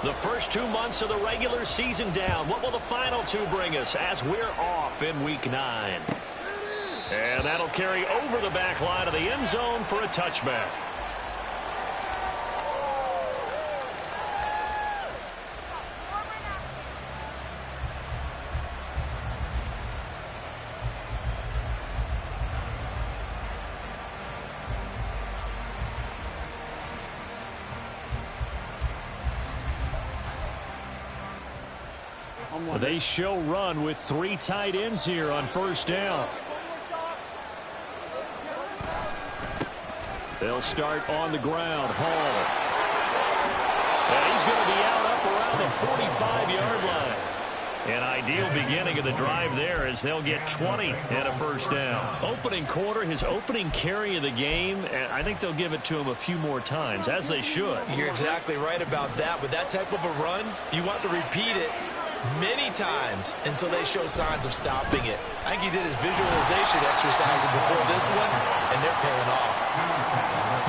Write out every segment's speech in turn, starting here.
The first 2 months of the regular season down. What will the final 2 bring us as we're off in Week 9? And that'll carry over the back line of the end zone for a touchback. They show run with 3 tight ends here on first down. They'll start on the ground. Hall. And he's going to be out up around the 45-yard line. An ideal beginning of the drive there as they'll get 20 and a first down. Opening quarter, his opening carry of the game, and I think they'll give it to him a few more times, as they should. You're exactly right about that. With that type of a run, you want to repeat it many times until they show signs of stopping it. I think he did his visualization exercises before this one, and they're paying off.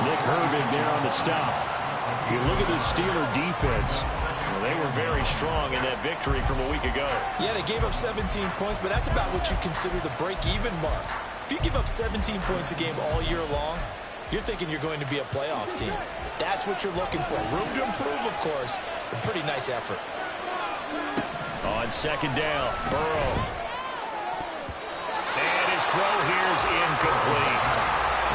Nick Herbig there on the stop. You look at the Steeler defense. Well, they were very strong in that victory from a week ago. Yeah, they gave up 17 points, but that's about what you consider the break-even mark. If you give up 17 points a game all year long, you're thinking you're going to be a playoff team. That's what you're looking for. Room to improve, of course, but pretty nice effort. On second down, Burrow. And his throw here is incomplete.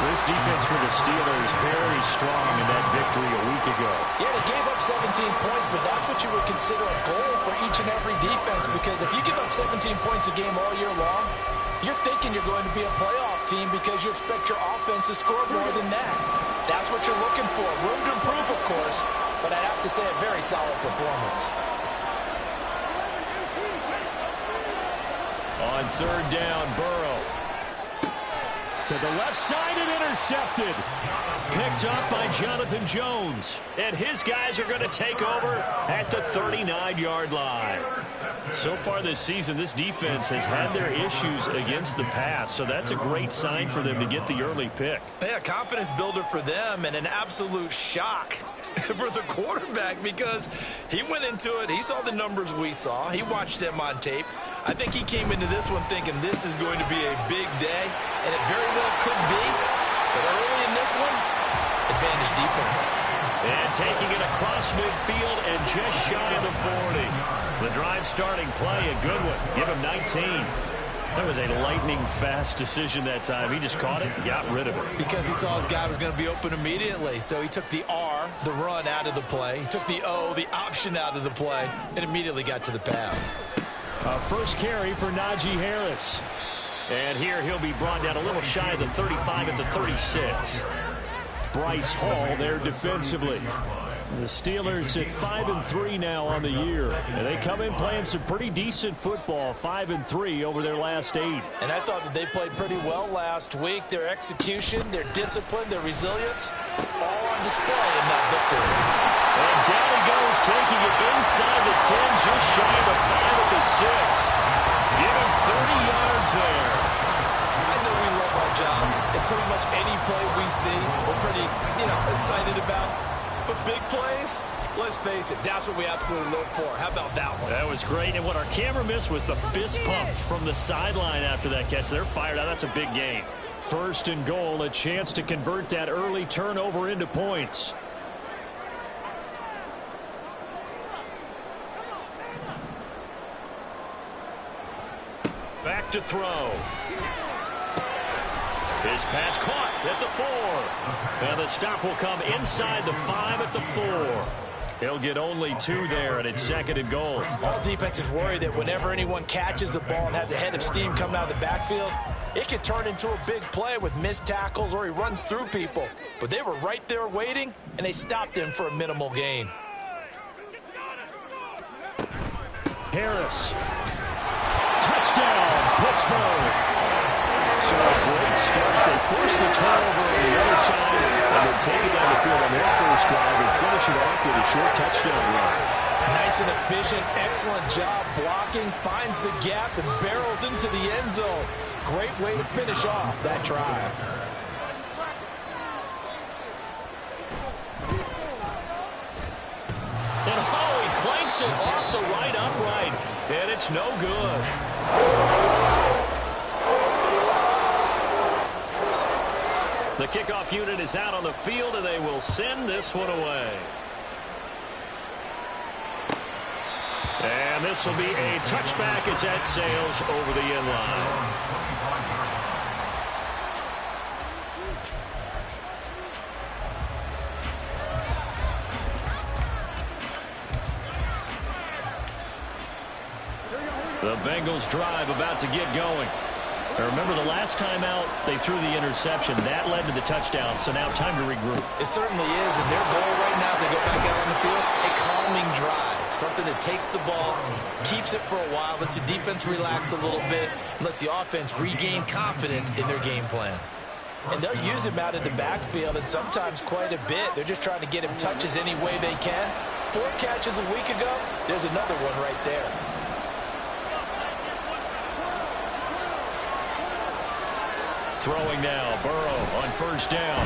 This defense for the Steelers very strong in that victory a week ago. Yeah, they gave up 17 points, but that's what you would consider a goal for each and every defense, because if you give up 17 points a game all year long, you're thinking you're going to be a playoff team because you expect your offense to score more than that. That's what you're looking for. Room to improve, of course, but I have to say a very solid performance. On third down, Burrow. To the left side and intercepted. Picked up by Jonathan Jones. And his guys are going to take over at the 39-yard line. So far this season, this defense has had their issues against the pass, so that's a great sign for them to get the early pick. Yeah, confidence builder for them and an absolute shock for the quarterback because he went into it. He saw the numbers we saw. He watched them on tape. I think he came into this one thinking this is going to be a big day, and it very well could be. But early in this one, advantage defense. And taking it across midfield and just shy of the 40. The drive starting play, a good one. Give him 19. That was a lightning-fast decision that time. He just caught it and got rid of it. Because he saw his guy was going to be open immediately. So he took the R, the run, out of the play. He took the O, the option, out of the play, and immediately got to the pass. First carry for Najee Harris. And here he'll be brought down a little shy of the 35 at the 36. Bryce Hall there defensively. The Steelers at 5-3 now on the year. And they come in playing some pretty decent football, 5-3 over their last 8. And I thought that they played pretty well last week. Their execution, their discipline, their resilience, all on display in that victory. And down he goes, taking it inside the 10, just shy of the 5 at the 6. Give him 30 yards there. I know we love our jobs, and pretty much any play we see, we're pretty, excited about. But big plays, let's face it, that's what we absolutely look for. How about that one? That was great, and what our camera missed was the fist pump from the sideline after that catch. They're fired out. That's a big game. First and goal, a chance to convert that early turnover into points. Back to throw. His pass caught at the 4. And the stop will come inside the 5 at the 4. He'll get only 2 there, and it's second and goal. All defenses worry that whenever anyone catches the ball and has a head of steam coming out of the backfield, it could turn into a big play with missed tackles or he runs through people. But they were right there waiting, and they stopped him for a minimal gain. Harris. Touchdown, Pittsburgh. So a great start. They force the turnover on the other side and then take it down the field on their first drive and finish it off with a short touchdown run. Nice and efficient, excellent job blocking, finds the gap and barrels into the end zone. Great way to finish off that drive. And Howie hits it off the right upright, and it's no good. The kickoff unit is out on the field, and they will send this one away. And this will be a touchback as that sails over the end line. The Bengals drive about to get going. Now remember, the last time out, they threw the interception. That led to the touchdown, so now time to regroup. It certainly is, and their goal right now as they go back out on the field, a calming drive. Something that takes the ball, keeps it for a while, lets the defense relax a little bit, and lets the offense regain confidence in their game plan. And they'll use him out in the backfield, and sometimes quite a bit. They're just trying to get him touches any way they can. 4 catches a week ago, there's another one right there. Throwing now, Burrow on first down.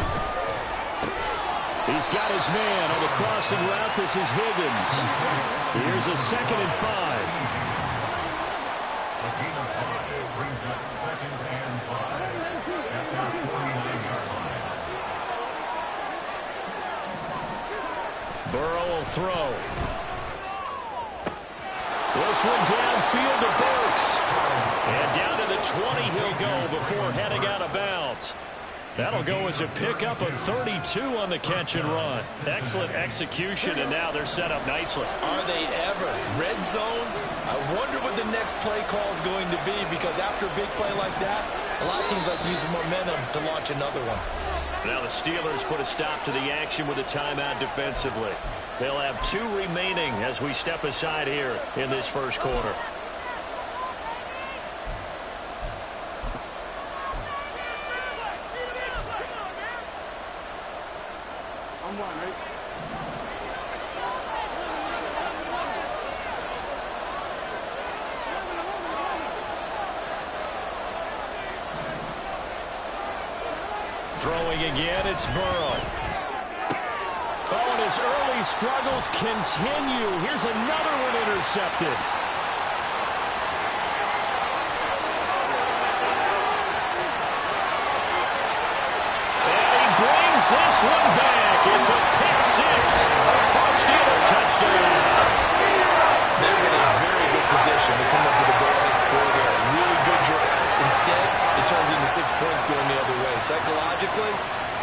He's got his man on the crossing route. This is Higgins. Here's a 2nd and 5. Burrow will throw. This one downfield to Burks. And down to the 20 he'll go before heading out of bounds. That'll go as a pickup of 32 on the catch and run. Excellent execution, and now they're set up nicely. Are they ever? Red zone? I wonder what the next play call is going to be, because after a big play like that, a lot of teams like to use the momentum to launch another one. Now the Steelers put a stop to the action with a timeout defensively. They'll have 2 remaining as we step aside here in this first quarter. Throwing again, it's Burrow. Oh, and his early struggles continue. Here's another one intercepted. And he brings this one back. It's a pick 6 for a Steeler touchdown. They were in a very good position to come up with a go-ahead score there. A really good drive. Instead, it turns into 6 points going the other way. Psychologically,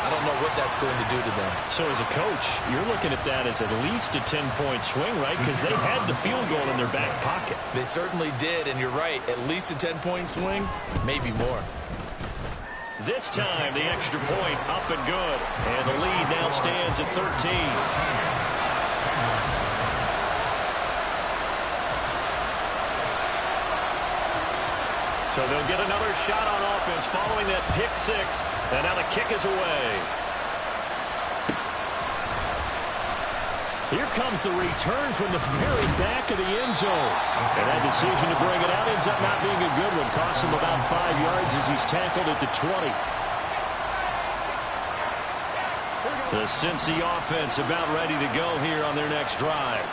I don't know what that's going to do to them. So as a coach, you're looking at that as at least a 10-point swing, right? Because they had the field goal in their back pocket. They certainly did, and you're right. At least a 10-point swing, maybe more. This time, the extra point up and good. And the lead now stands at 13. So they'll get another shot on offense following that pick 6. And now the kick is away. Here comes the return from the very back of the end zone. And that decision to bring it out ends up not being a good one. Costs him about 5 yards as he's tackled at the 20. The Cincy offense about ready to go here on their next drive.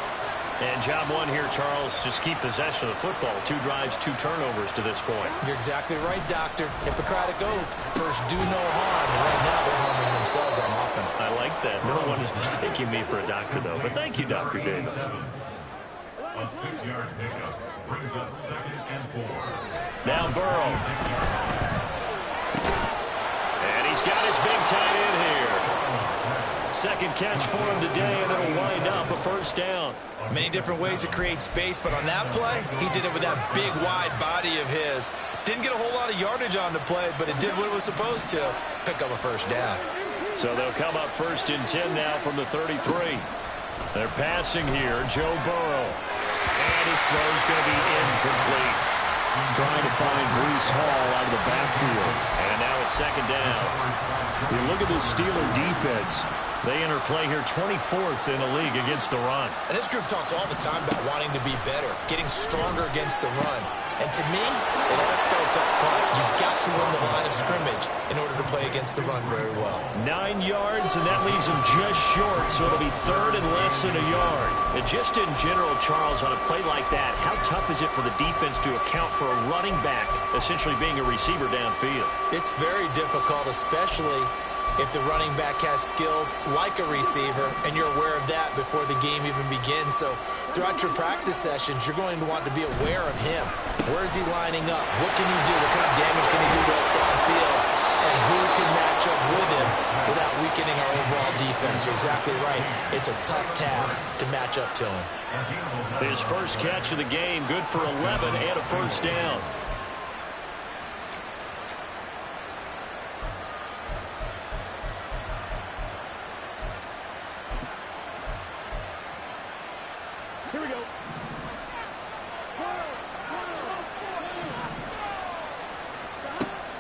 And job 1 here, Charles, just keep possession of the football. 2 drives, 2 turnovers to this point. You're exactly right, Doctor. Hippocratic oath. First, do no harm. Right now, they're harming themselves on offense. I like that. No one is mistaking me for a doctor, though. But thank you, Dr. Davis. A 6-yard pickup brings up 2nd and 4. Now Burrow. And he's got his big tight end here. 2nd catch for him today, and it'll wind up a first down. Many different ways to create space, but on that play, he did it with that big, wide body of his. Didn't get a whole lot of yardage on the play, but it did what it was supposed to, pick up a first down. So they'll come up 1st and 10 now from the 33. They're passing here, Joe Burrow. And his throw's going to be incomplete. Trying to find Breece Hall out of the backfield. And now it's 2nd down. You look at this Steeler defense. They enter play here 24th in the league against the run. And this group talks all the time about wanting to be better, getting stronger against the run. And to me, it all starts up front. You've got to win the line of scrimmage in order to play against the run very well. 9 yards, and that leaves him just short, so it'll be third and less than a yard. And just in general, Charles, on a play like that, how tough is it for the defense to account for a running back essentially being a receiver downfield? It's very difficult, especially if the running back has skills like a receiver, and you're aware of that before the game even begins. So throughout your practice sessions, you're going to want to be aware of him. Where is he lining up? What can he do? What kind of damage can he do to us downfield? And who can match up with him without weakening our overall defense? You're exactly right. It's a tough task to match up to him. His first catch of the game, good for 11 and a first down. Here we go.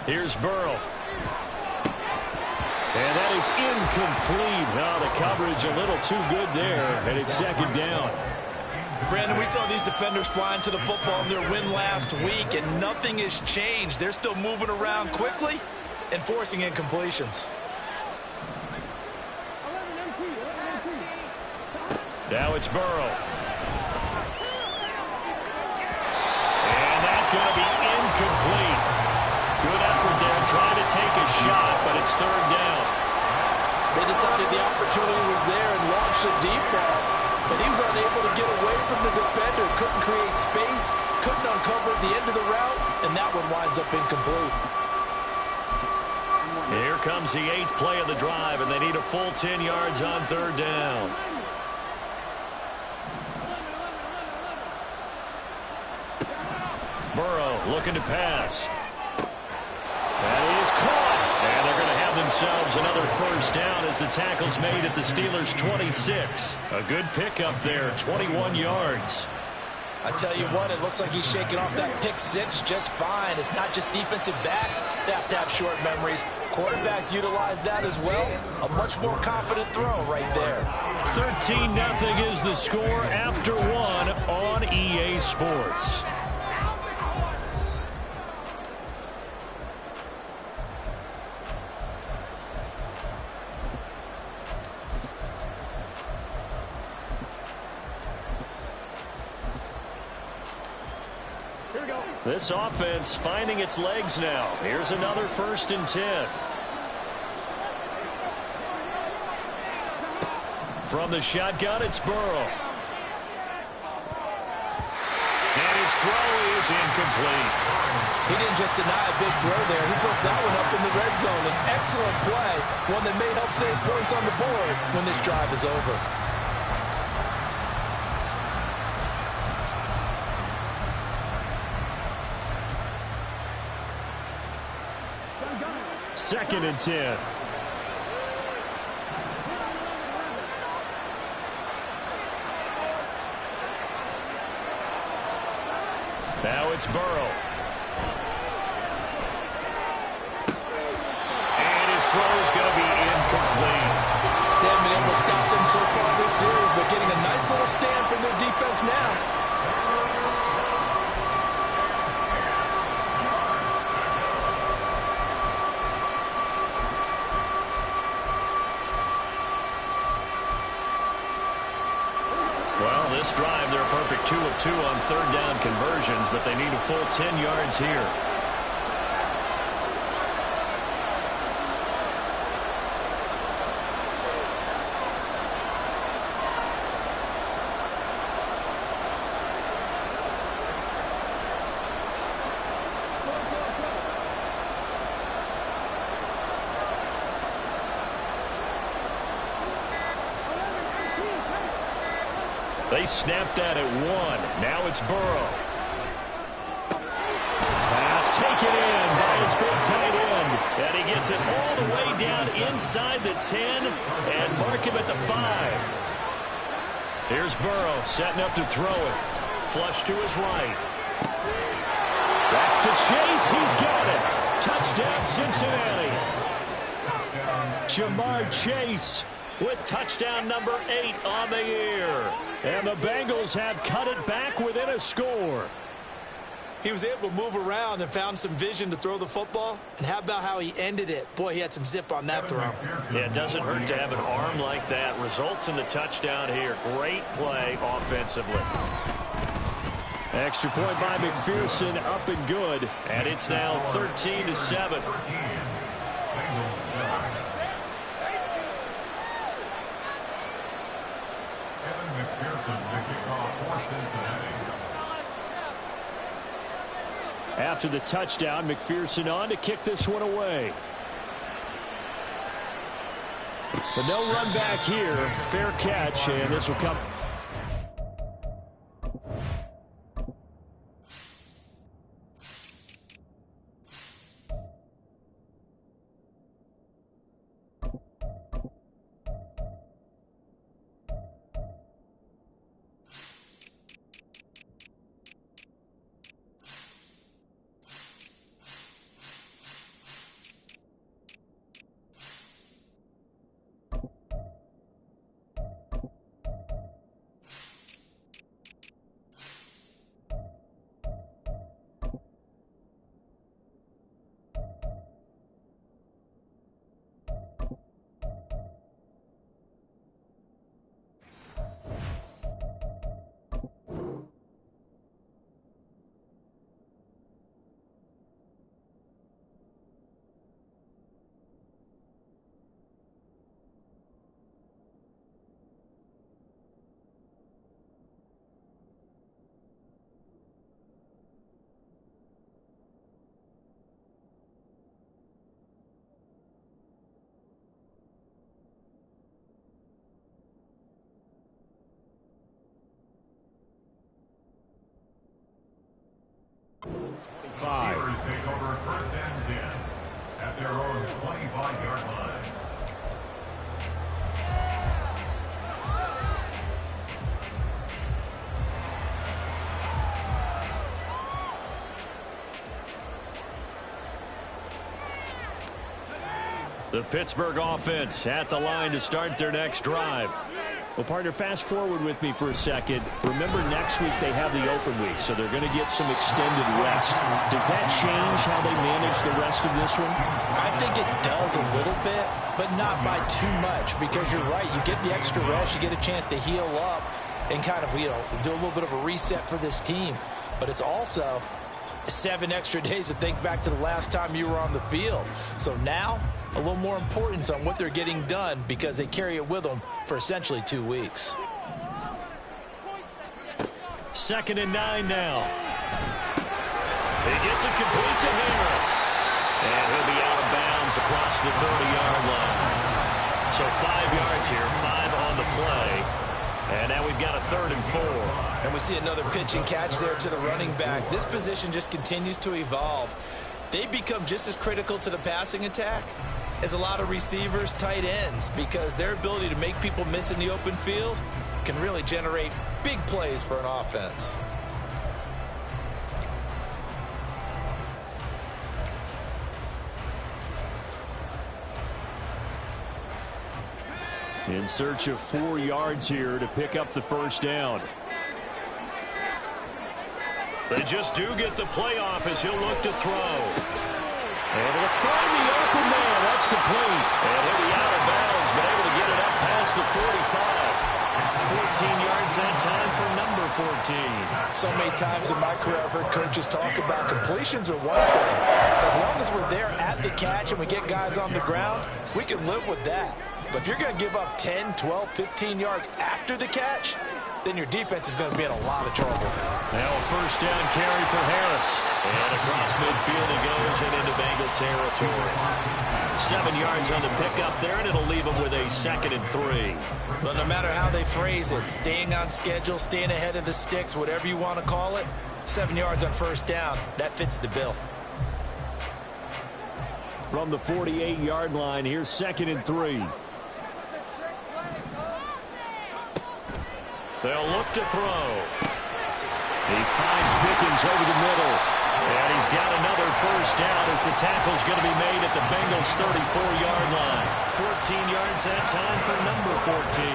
Here's Burrow. And that is incomplete. Now the coverage a little too good there, and it's second down. Brandon, we saw these defenders flying to the football in their win last week, and nothing has changed. They're still moving around quickly and forcing incompletions. Now it's Burrow. And that's going to be incomplete. Good effort there, trying to take a shot, but it's third down. They decided the opportunity was there and launched a deep ball, but he was unable to get away from the defender, couldn't create space, couldn't uncover the end of the route, and that one winds up incomplete. Here comes the 8th play of the drive, and they need a full 10 yards on third down. Burrow looking to pass. That is caught. And they're going to have themselves another first down as the tackle's made at the Steelers' 26. A good pickup there, 21 yards. I tell you what, it looks like he's shaking off that pick six just fine. It's not just defensive backs that have to have short memories. Quarterbacks utilize that as well. A much more confident throw right there. 13-0 is the score after one on EA Sports. This offense finding its legs now. Here's another 1st and 10. From the shotgun, it's Burrow. And his throw is incomplete. He didn't just deny a big throw there. He broke that one up in the red zone. An excellent play, one that may help save points on the board when this drive is over. Second and 10. Now it's Burrow. And his throw is going to be incomplete. They haven't been able to stop them so far this series, but getting a nice little stand from their defense now. Well, this drive, they're a perfect 2 of 2 on third down conversions, but they need a full 10 yards here. They snapped that at 1. Now it's Burrow. Pass taken in by his big tight end. And he gets it all the way down inside the 10 and mark him at the 5. Here's Burrow setting up to throw it. Flush to his right. That's to Chase. He's got it. Touchdown, Cincinnati. Jamar Chase with touchdown number 8 on the year. And the Bengals have cut it back within a score. He was able to move around and found some vision to throw the football. And how about how he ended it? Boy, he had some zip on that throw. Yeah, it doesn't hurt to have an arm like that. Results in the touchdown here. Great play offensively. Extra point by McPherson, up and good. And it's now 13-7. After the touchdown, McPherson on to kick this one away. But no run back here. Fair catch, and this will come. Steelers take over 1st and 10 at their own 25-yard line. The Pittsburgh offense at the line to start their next drive. Well, partner, fast forward with me for a second. Remember, next week they have the open week, so they're going to get some extended rest. Does that change how they manage the rest of this one? I think it does a little bit, but not by too much, because you're right. You get the extra rest, you get a chance to heal up and kind of, do a little bit of a reset for this team. But it's also 7 extra days to think back to the last time you were on the field. So now, a little more importance on what they're getting done because they carry it with them for essentially 2 weeks. 2nd and 9 now. He gets it complete to Harris. And he'll be out of bounds across the 30-yard line. So 5 yards here, 5 on the play. And now we've got a 3rd and 4. And we see another pitch and catch there to the running back. This position just continues to evolve. They become just as critical to the passing attack as a lot of receivers, tight ends, because their ability to make people miss in the open field can really generate big plays for an offense. In search of 4 yards here to pick up the 1st down. They just do get the playoff as he'll look to throw. And he'll find the open man. That's complete. And he'll be out of bounds, but able to get it up past the 45. 14 yards that time for number 14. So many times in my career I've heard coaches talk about completions are one thing. As long as we're there at the catch and we get guys on the ground, we can live with that. But if you're going to give up 10, 12, 15 yards after the catch, then your defense is going to be in a lot of trouble. Now a 1st down carry for Harris. And across midfield he goes and into Bengal territory. 7 yards on the pickup there, and it'll leave him with a 2nd and 3. But no matter how they phrase it, staying on schedule, staying ahead of the sticks, whatever you want to call it, 7 yards on 1st down, that fits the bill. From the 48-yard line, here's 2nd and 3. They'll look to throw. He finds Pickens over the middle. And he's got another first down as the tackle's going to be made at the Bengals' 34-yard line. 14 yards that time for number 14.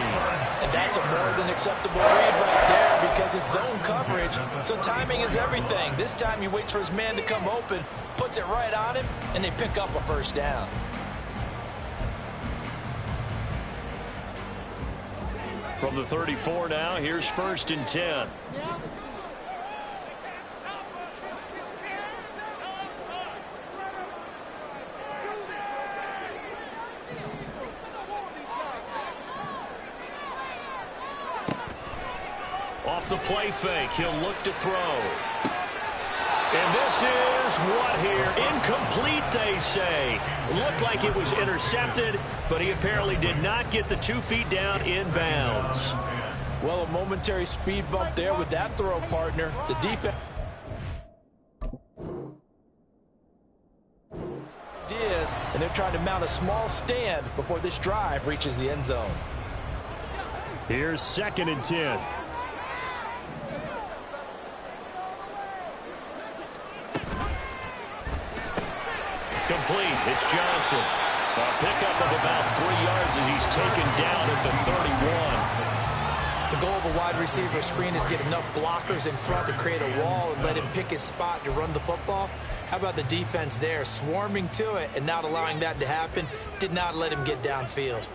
And that's a more than acceptable read right there because it's zone coverage, so timing is everything. This time he waits for his man to come open, puts it right on him, and they pick up a first down. From the 34 now, here's 1st and 10. Off the play fake, he'll look to throw. And this is what here? Incomplete, they say. Looked like it was intercepted, but he apparently did not get the 2 feet down in bounds. Well, a momentary speed bump there with that throw, partner. The defense is, and they're trying to mount a small stand before this drive reaches the end zone. Here's 2nd and 10. Complete. It's Johnson. A pickup of about 3 yards as he's taken down at the 31. The goal of a wide receiver screen is get enough blockers in front to create a wall and let him pick his spot to run the football. How about the defense there, swarming to it and not allowing that to happen? Did not let him get downfield.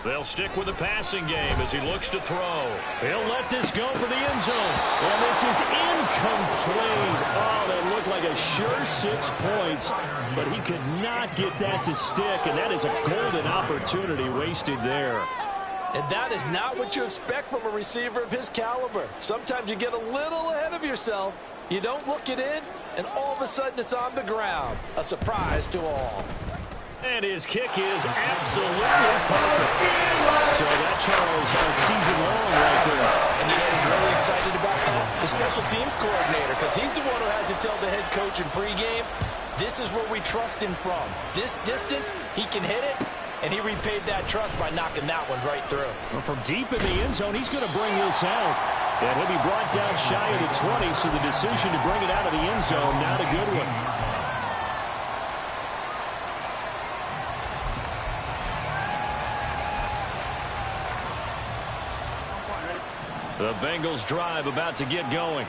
They'll stick with the passing game as he looks to throw. He'll let this go for the end zone. And this is incomplete. Oh, that looked like a sure 6 points, but he could not get that to stick, and that is a golden opportunity wasted there. And that is not what you expect from a receiver of his caliber. Sometimes you get a little ahead of yourself. You don't look it in, and all of a sudden it's on the ground. A surprise to all. And his kick is absolutely perfect. So that, Charles, a season long right there. And you know who's really excited about that? The special teams coordinator, because he's the one who has to tell the head coach in pregame, this is where we trust him from. This distance, he can hit it, and he repaid that trust by knocking that one right through. Well, from deep in the end zone, he's going to bring this out. And he'll be brought down shy of the 20, so the decision to bring it out of the end zone, not a good one. The Bengals drive about to get going.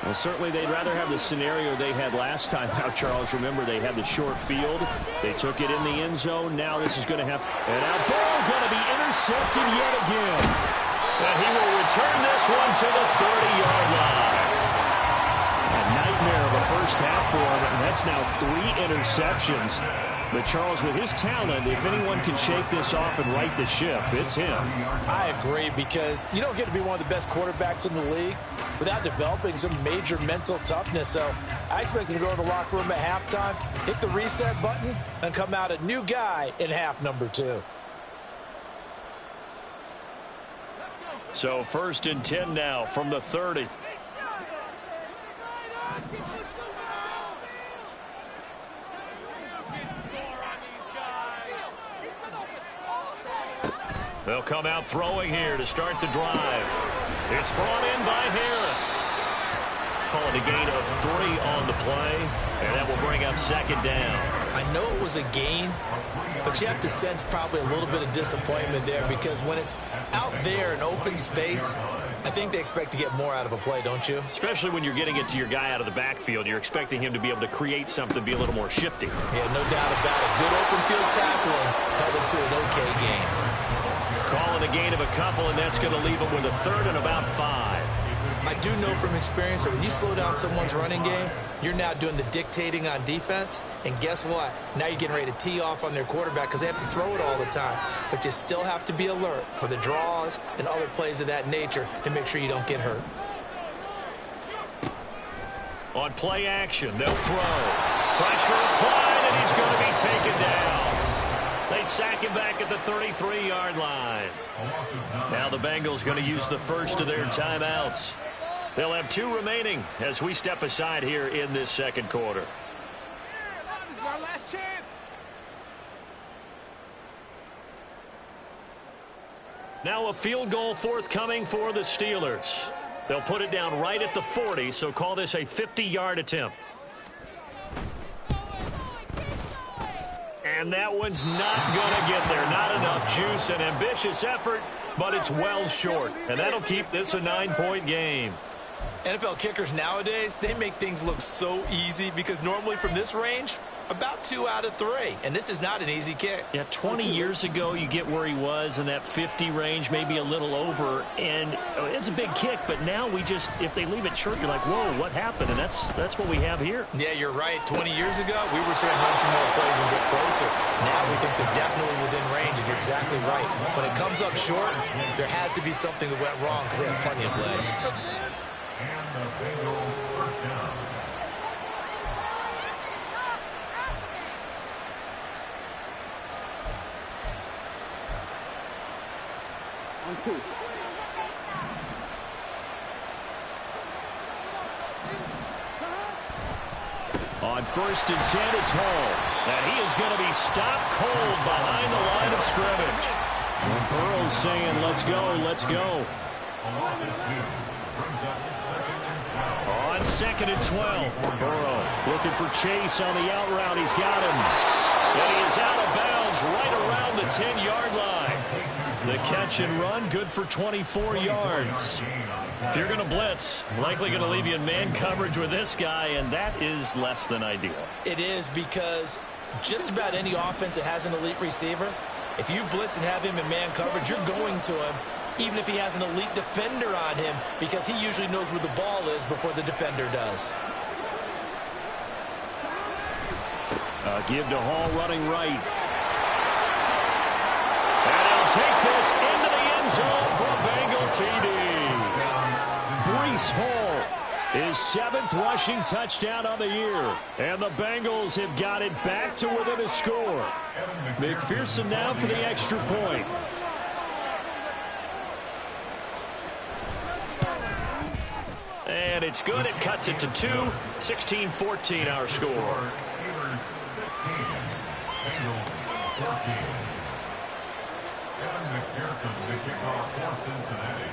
Well, certainly they'd rather have the scenario they had last time out, Charles. Remember, they had the short field. They took it in the end zone. Now this is going to have... And now Burrow going to be intercepted yet again. And he will return this one to the 30-yard line. A nightmare of a first half for him, and that's now 3 interceptions. But, Charles, with his talent, if anyone can shake this off and right the ship, it's him. I agree, because you don't get to be one of the best quarterbacks in the league without developing some major mental toughness. So I expect him to go to the locker room at halftime, hit the reset button, and come out a new guy in half number 2. So 1st and 10 now from the 30. They'll come out throwing here to start the drive. It's brought in by Harris. Calling a gain of 3 on the play, and that will bring up 2nd down. I know it was a gain, but you have to sense probably a little bit of disappointment there, because when it's out there in open space, I think they expect to get more out of a play, don't you? Especially when you're getting it to your guy out of the backfield. You're expecting him to be able to create something, be a little more shifty. Yeah, no doubt about it. Good open field tackling held him to an okay game. Calling a gain of a couple, and that's going to leave him with a 3rd and about 5. I do know from experience that when you slow down someone's running game, you're now doing the dictating on defense. And guess what? Now you're getting ready to tee off on their quarterback because they have to throw it all the time. But you still have to be alert for the draws and other plays of that nature and make sure you don't get hurt. On play action, they'll throw. Pressure applied, and he's going to be taken down. They sack him back at the 33-yard line. Now the Bengals going to use the first of their timeouts. They'll have 2 remaining as we step aside here in this 2nd quarter. This is our last chance. Now a field goal forthcoming for the Steelers. They'll put it down right at the 40, so call this a 50-yard attempt. And that one's not going to get there. Not enough juice. An ambitious effort, but it's well short. And that'll keep this a 9-point game. NFL kickers nowadays, they make things look so easy because normally from this range, about 2 out of 3. And this is not an easy kick. Yeah, 20 years ago, you get where he was in that 50 range, maybe a little over. And it's a big kick, but now we just, if they leave it short, you're like, whoa, what happened? And that's what we have here. Yeah, you're right. 20 years ago, we were saying run some more plays and get closer. Now we think they're definitely within range, and you're exactly right. When it comes up short, there has to be something that went wrong because they have plenty of leg. And the Bengals first down. On 1st and 10, it's Hall. And he is going to be stopped cold behind the line of scrimmage. And Burrow's saying, let's go, let's go. A loss of 2 brings up 2nd and 12. On 2nd and 12, Burrow looking for Chase on the out route. He's got him. And he is out of bounds right around the 10-yard line. The catch and run, good for 24 yards. If you're going to blitz, likely going to leave you in man coverage with this guy, and that is less than ideal. It is because just about any offense that has an elite receiver, if you blitz and have him in man coverage, you're going to him, even if he has an elite defender on him, because he usually knows where the ball is before the defender does. Give to Hall running right. And he'll take this into the end zone for a Bengal TD. Breece Hall, his 7th rushing touchdown of the year. And the Bengals have got it back to within a score. McPherson now for the extra point. And it's good. It cuts it to 2. 16-14 our score. Steelers 16, Bengals 14. Kevin McPherson, the kickoff for Cincinnati.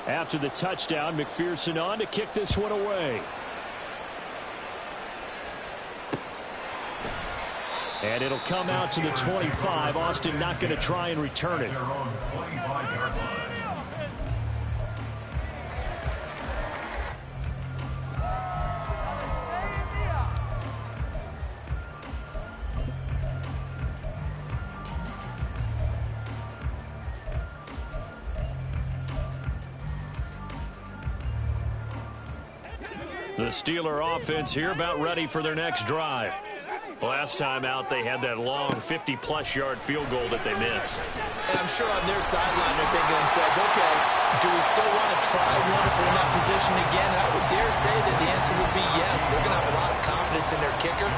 After the touchdown, McPherson on to kick this one away. And it'll come out to the 25. Austin not going to try and return it. Their own 25-yard line. The Steeler offense here about ready for their next drive. Last time out, they had that long 50-plus yard field goal that they missed. And I'm sure on their sideline they're thinking to themselves, okay, do we still want to try one if we're in that position again? And I would dare say that the answer would be yes. They're going to have a lot of confidence in their kicker.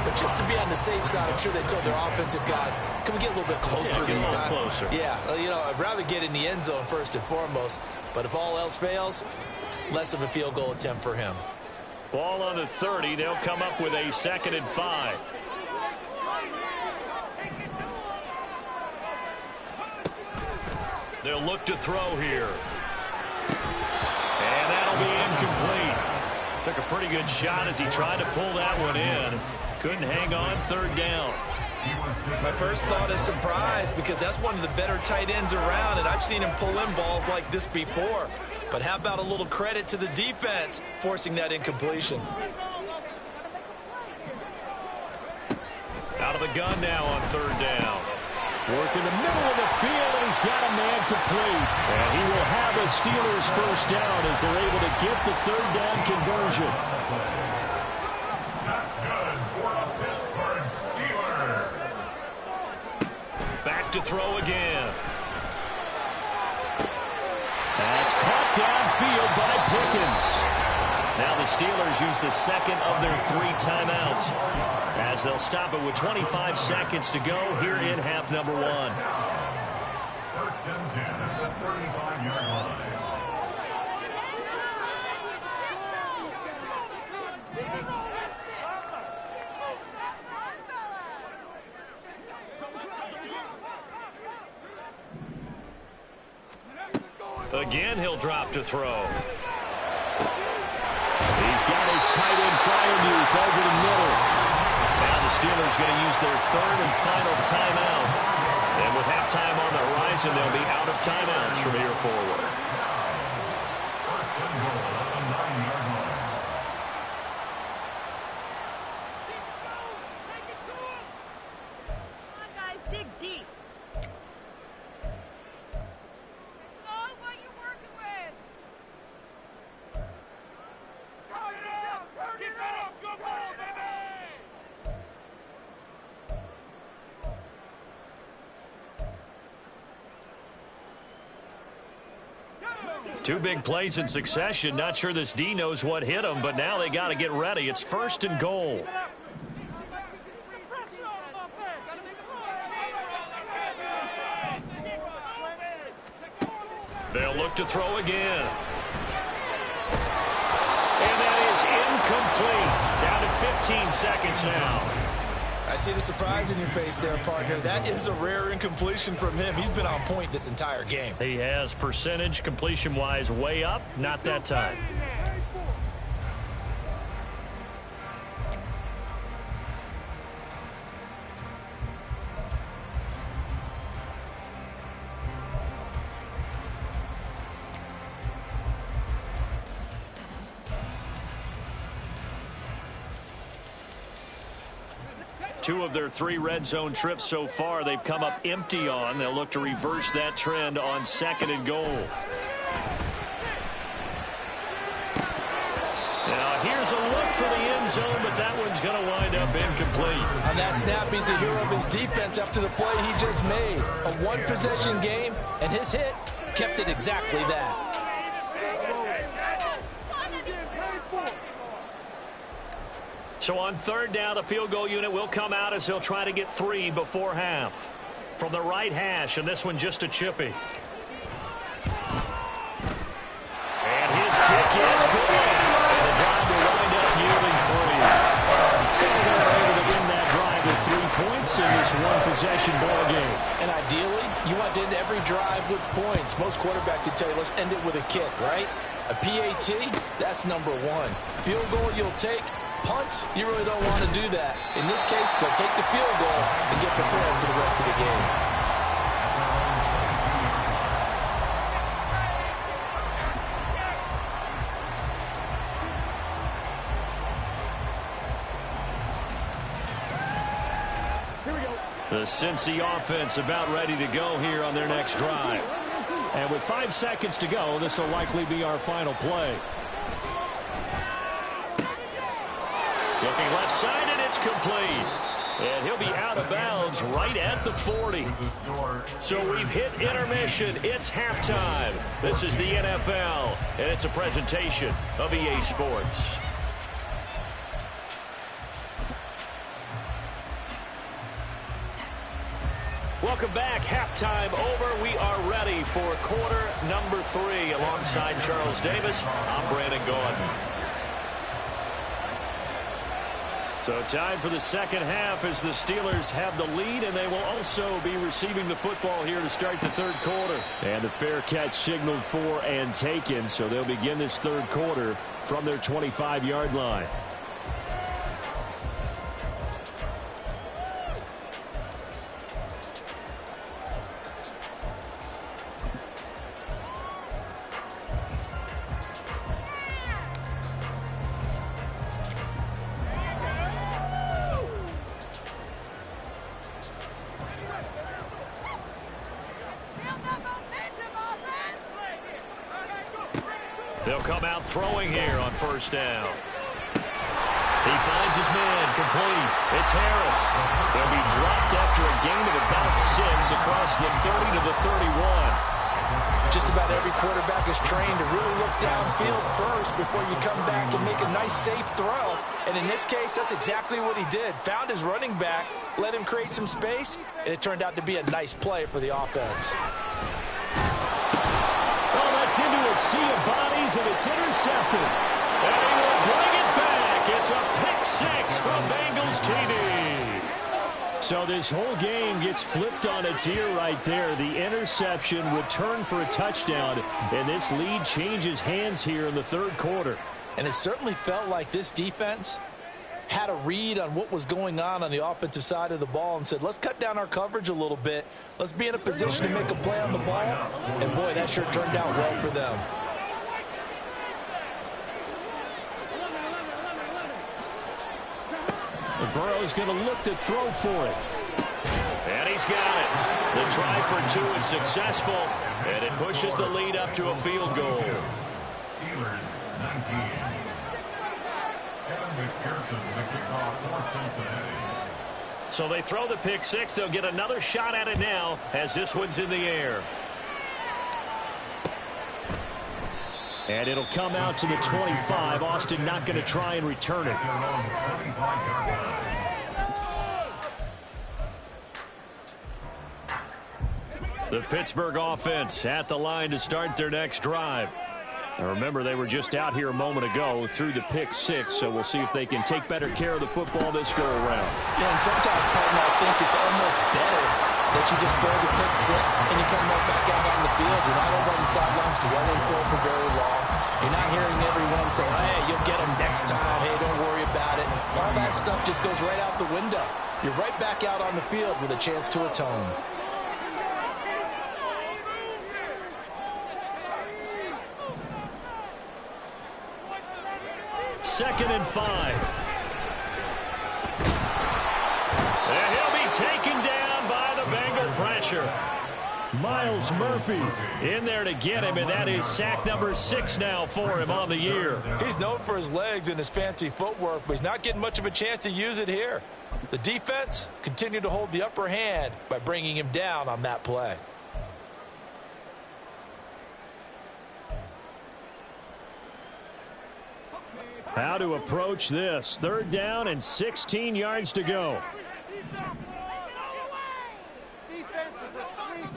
But just to be on the safe side, I'm sure they told their offensive guys, can we get a little bit closer this time? Closer. Yeah, you know, I'd rather get in the end zone first and foremost. But if all else fails, less of a field goal attempt for him. Ball on the 30. They'll come up with a 2nd and 5. They'll look to throw here. And that'll be incomplete. Took a pretty good shot as he tried to pull that one in. Couldn't hang on 3rd down. My first thought is surprise because that's one of the better tight ends around, and I've seen him pull in balls like this before. But how about a little credit to the defense forcing that incompletion? Out of the gun now on 3rd down. Work in the middle of the field, and he's got a man complete. And he will have a Steelers first down as they're able to get the 3rd down conversion. That's good for the Pittsburgh Steelers. Back to throw again. That's caught downfield by Pickens. Now the Steelers use the 2nd of their 3 timeouts as they'll stop it with 25 seconds to go here in half number 1. 1st and 10 at the 35-yard line. Again, he'll drop to throw. He's got his tight end Fryermuth over the middle. Now the Steelers going to use their third and final timeout. And with halftime on the horizon, they'll be out of timeouts from here forward. First and goal at the 9-yard line. Come on, guys, dig deep. It's all what you're working with. Turn it up! Turn it up! Go for it, baby! Two big plays in succession. Not sure this D knows what hit him, but now they got to get ready. It's first and goal. Pressure on him up there! Gotta make a They'll look to throw again. And that is incomplete. Down to 15 seconds now. I see the surprise in your face there, partner. That is a rare incompletion from him. He's been on point this entire game. He has percentage completion-wise way up. Not that time. Two of their 3 red zone trips so far, they've come up empty on. They'll look to reverse that trend on second and goal. Now, here's a look for the end zone, but that one's going to wind up incomplete. On that snap, he's a hero of his defense after the play he just made. A one-possession game, and his hit kept it exactly that. So on third down, the field goal unit will come out as they'll try to get 3 before half. From the right hash, and this one just a chippy. And his kick is good. And the drive will wind up yielding 3. So they're able to win that drive with 3 points in this one-possession ball game. And ideally, you want to end every drive with points. Most quarterbacks would tell you, let's end it with a kick, right? A PAT, that's number 1. Field goal you'll take. Punts, you really don't want to do that. In this case, they'll take the field goal and get prepared for the rest of the game. The Cincy offense about ready to go here on their next drive. And with 5 seconds to go, this will likely be our final play. Looking left side, and it's complete. And he'll be out of bounds right at the 40. So we've hit intermission. It's halftime. This is the NFL, and it's a presentation of EA Sports. Welcome back. Halftime over. We are ready for quarter number 3. Alongside Charles Davis, I'm Brandon Gordon. So time for the second half as the Steelers have the lead, and they will also be receiving the football here to start the third quarter. And the fair catch signaled for and taken, so they'll begin this third quarter from their 25-yard line. They'll come out throwing here on first down. He finds his man, complete. It's Harris. They'll be dropped after a gain of about 6 across the 30 to the 31. Just about every quarterback is trained to really look downfield first before you come back and make a nice, safe throw. And in this case, that's exactly what he did. Found his running back, let him create some space, and it turned out to be a nice play for the offense. Well, that's into a sea of bodies, and it's intercepted. And he will bring it back. It's a pick 6 from Bengals TV. So this whole game gets flipped on its ear right there. The interception would turn for a touchdown, and this lead changes hands here in the third quarter. And it certainly felt like this defense had a read on what was going on the offensive side of the ball and said, let's cut down our coverage a little bit. Let's be in a position to make a play on the ball. And, boy, that sure turned out well for them. Burrow's going to look to throw for it. And he's got it. The try for two is successful, and it pushes the lead up to a field goal. Steelers 19. Kevin McPherson with the kickoff for Cincinnati. So they throw the pick six. They'll get another shot at it now as this one's in the air. And it'll come out to the 25. Austin not going to try and return it. The Pittsburgh offense at the line to start their next drive. Now remember, they were just out here a moment ago through the pick six, so we'll see if they can take better care of the football this go around. Yeah, and sometimes, partner, I think it's almost better that you just throw the pick six and you come right back out on the field. You're not over on the sidelines dwelling for very long. You're not hearing everyone say, hey, you'll get them next time. Hey, don't worry about it. All that stuff just goes right out the window. You're right back out on the field with a chance to atone. Second and 5. And he'll be taken down by the Bengal pressure. Miles Murphy in there to get him, and that is sack number 6 now for him on the year. He's known for his legs and his fancy footwork, but he's not getting much of a chance to use it here. The defense continued to hold the upper hand by bringing him down on that play. How to approach this. Third down and 16 yards to go. Defense is asleep.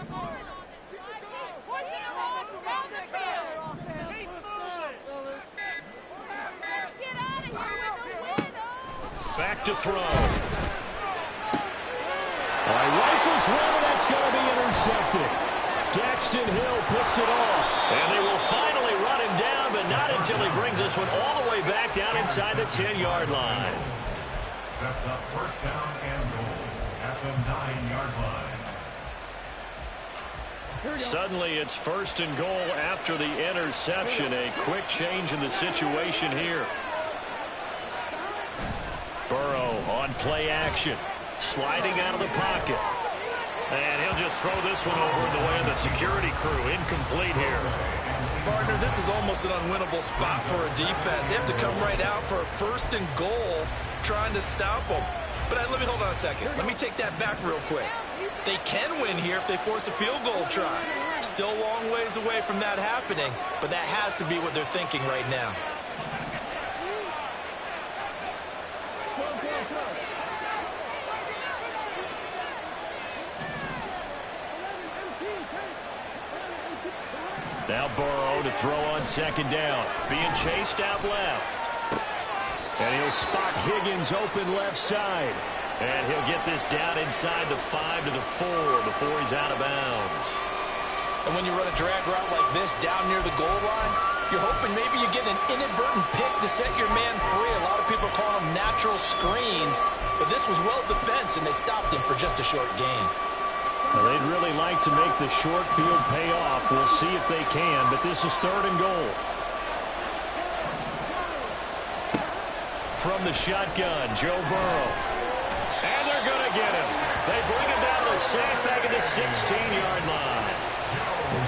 Back to throw. Rifles one, and that's going to be intercepted. Daxton Hill picks it off. And they will finally run him down, but not until he brings this one all the way back down inside the 10-yard line. Sets up first down and goal at the 9-yard line. Suddenly it's first and goal after the interception. A quick change in the situation here. Burrow on play action. Sliding out of the pocket. And he'll just throw this one over in the way of the security crew. Incomplete here. Partner, this is almost an unwinnable spot for a defense. They have to come right out for a first and goal trying to stop them. But let me hold on a second. Let me take that back real quick. They can win here if they force a field goal try. Still a long ways away from that happening, but that has to be what they're thinking right now. Now Burrow to throw on second down. Being chased out left. And he'll spot Higgins open left side. And he'll get this down inside the 5 to the 4 before he's out of bounds. And when you run a drag route like this down near the goal line, you're hoping maybe you get an inadvertent pick to set your man free. A lot of people call them natural screens. But this was well defense, and they stopped him for just a short gain. Well, they'd really like to make the short field pay off. We'll see if they can, but this is third and goal. From the shotgun, Joe Burrow. And they're going to get him. They bring him down to the sack back at the 16-yard line.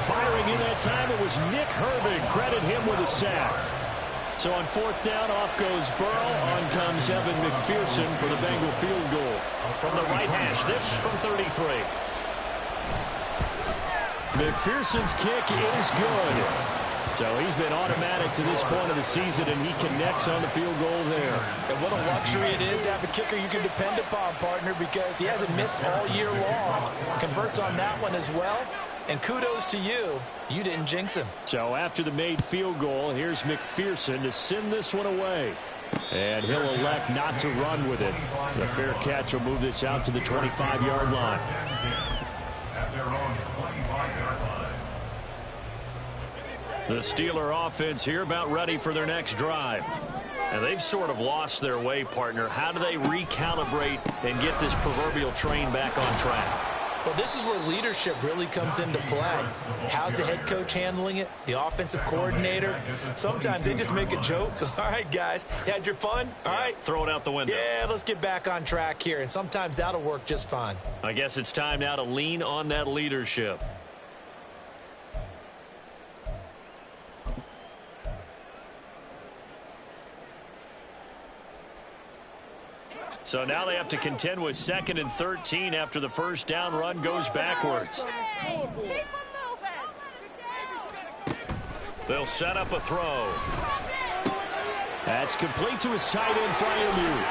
Firing in that time, it was Nick Herbig. Credit him with a sack. So on fourth down, off goes Burrow. On comes Evan McPherson for the Bengal field goal. From the right hash, this from 33. McPherson's kick is good. So he's been automatic to this point of the season, and he connects on the field goal there. And what a luxury it is to have a kicker you can depend upon, partner, because he hasn't missed all year long. Converts on that one as well. And kudos to you. You didn't jinx him. So after the made field goal, here's McPherson to send this one away. And he'll elect not to run with it. The fair catch will move this out to the 25-yard line. At their own 25-yard line. The Steeler offense here about ready for their next drive. And they've sort of lost their way, partner. How do they recalibrate and get this proverbial train back on track? Well, this is where leadership really comes into play. How's the head coach handling it? The offensive coordinator? Sometimes they just make a joke. All right, guys, you had your fun? All right. Throw it out the window. Yeah, let's get back on track here. And sometimes that'll work just fine. I guess it's time now to lean on that leadership. So now they have to contend with 2nd and 13 after the first down run goes backwards. They'll set up a throw. That's complete to his tight end, Freiermuth.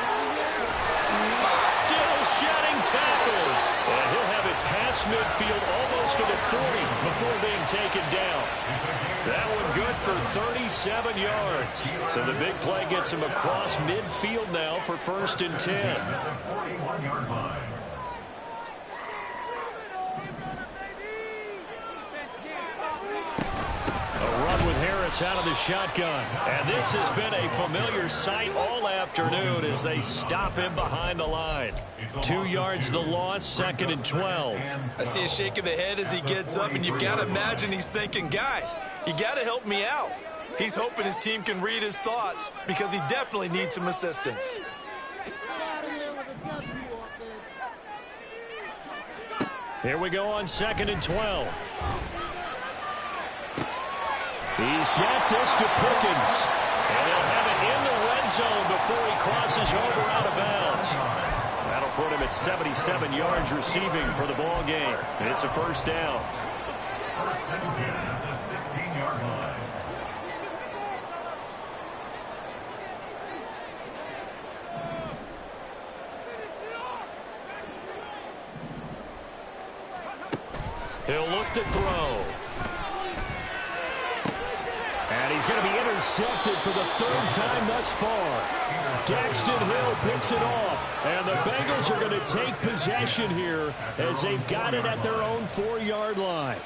Still shedding tackles. And he'll have it past midfield almost to the 40 before being taken down. That one good for 37 yards. So the big play gets him across midfield now for 1st and 10. 41-yard line. A run with Harris out of the shotgun. And this has been a familiar sight all afternoon as they stop him behind the line. 2 yards the loss, 2nd and 12. I see a shake of the head as he gets up, and you've got to imagine he's thinking, guys, you got to help me out. He's hoping his team can read his thoughts because he definitely needs some assistance. Here we go on 2nd and 12. He's got this to Pickens. And they'll have it in the red zone before he crosses over out of bounds. That'll put him at 77 yards receiving for the ball game. And it's a 1st down. 1st and 10 at the 16-yard line. He'll look to throw. And he's going to be intercepted for the 3rd time thus far. Daxton Hill picks it off. And the Bengals are going to take possession here as they've got it at their own 4-yard line.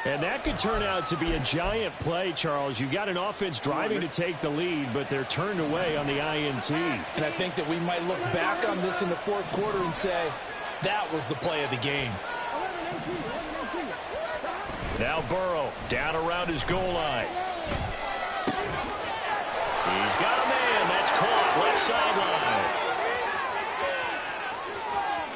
And that could turn out to be a giant play, Charles. You've got an offense driving to take the lead, but they're turned away on the INT. And I think that we might look back on this in the 4th quarter and say, that was the play of the game. Now Burrow down around his goal line. He's got a man. That's caught left sideline.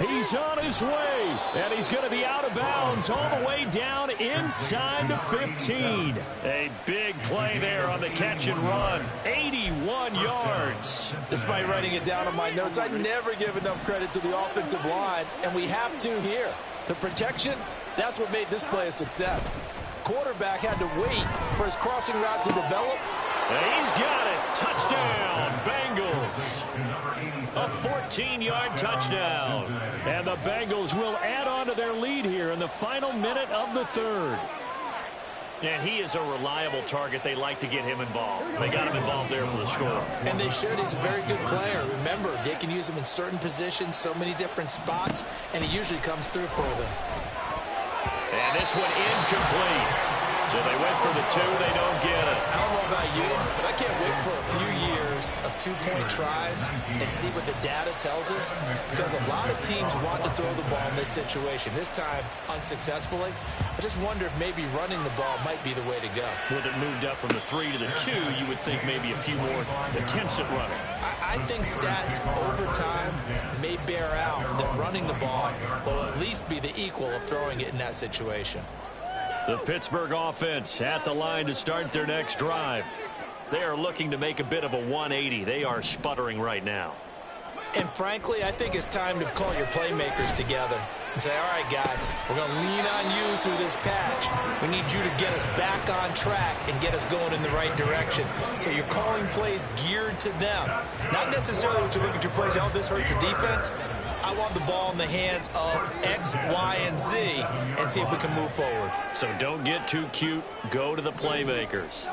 He's on his way. And he's going to be out of bounds all the way down inside the 15. A big play there on the catch and run. 81 yards. Despite writing it down on my notes, I never give enough credit to the offensive line, and we have to here. The protection, that's what made this play a success. Quarterback had to wait for his crossing route to develop. And he's got it. Touchdown, Bengals. A 14-yard touchdown. And the Bengals will add on to their lead here in the final minute of the 3rd. And he is a reliable target. They like to get him involved. They got him involved there for the score. And they should. He's a very good player. Remember, they can use him in certain positions, so many different spots, and he usually comes through for them. And this one incomplete. So they went for the 2. They don't get it. I don't know about you, but I can't wait for a few years of 2-point tries and see what the data tells us, because a lot of teams want to throw the ball in this situation. This time, unsuccessfully. I just wonder if maybe running the ball might be the way to go. With it moved up from the 3 to the 2, you would think maybe a few more attempts at running. I think stats over time may bear out that running the ball will at least be the equal of throwing it in that situation. The Pittsburgh offense at the line to start their next drive. They are looking to make a bit of a 180. They are sputtering right now. And frankly, I think it's time to call your playmakers together and say, all right, guys, we're going to lean on you through this patch. We need you to get us back on track and get us going in the right direction. So you're calling plays geared to them. Not necessarily what you look at your plays, oh, this hurts the defense. I want the ball in the hands of X, Y, and Z and see if we can move forward. So don't get too cute. Go to the playmakers.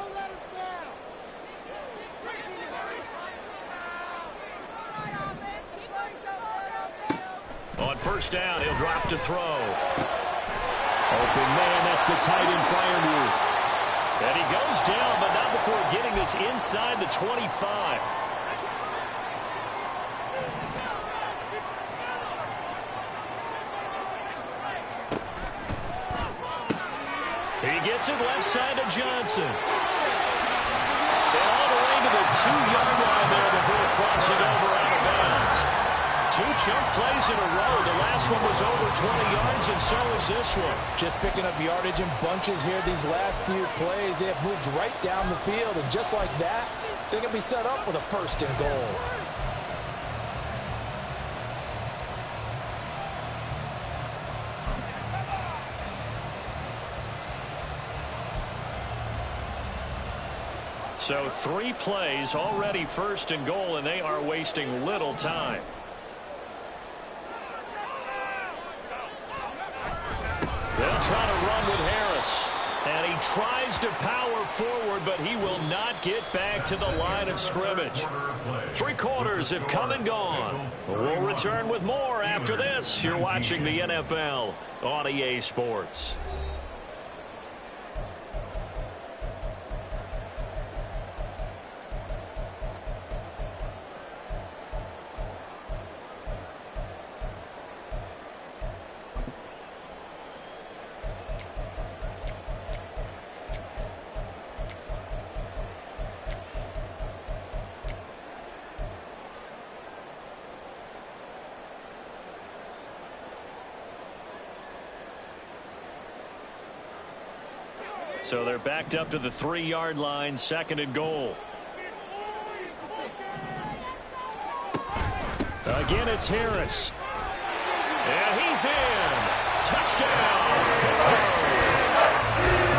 first down. He'll drop to throw. Open man, that's the tight end Freiermuth. And he goes down, but not before getting this inside the 25. He gets it left side to Johnson. And all the way to the 2-yard line there before crossing over out of bounds. 2 chunk plays in a row. The last one was over 20 yards, and so is this one. Just picking up yardage in bunches here these last few plays. They have moved right down the field, and just like that, they're going to be set up with a first and goal. So 3 plays already first and goal, and they are wasting little time. They'll try to run with Harris. And he tries to power forward, but he will not get back to the line of scrimmage. 3 quarters have come and gone. We'll return with more after this. You're watching the NFL on EA Sports. So they're backed up to the 3-yard line, second and goal. Again, it's Harris. And he's in. Touchdown, Pittsburgh.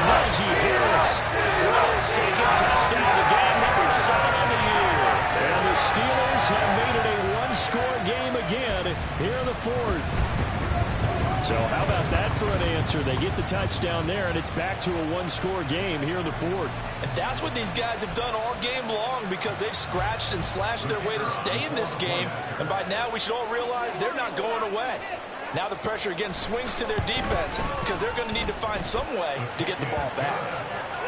Najee Harris with his second touchdown of the game, number 7 on the year. And the Steelers have made it a 1-score game again here in the 4th. So how about that for an answer? They get the touchdown there, and it's back to a 1-score game here in the 4th. And that's what these guys have done all game long, because they've scratched and slashed their way to stay in this game. And by now, we should all realize they're not going away. Now the pressure again swings to their defense, because they're going to need to find some way to get the ball back.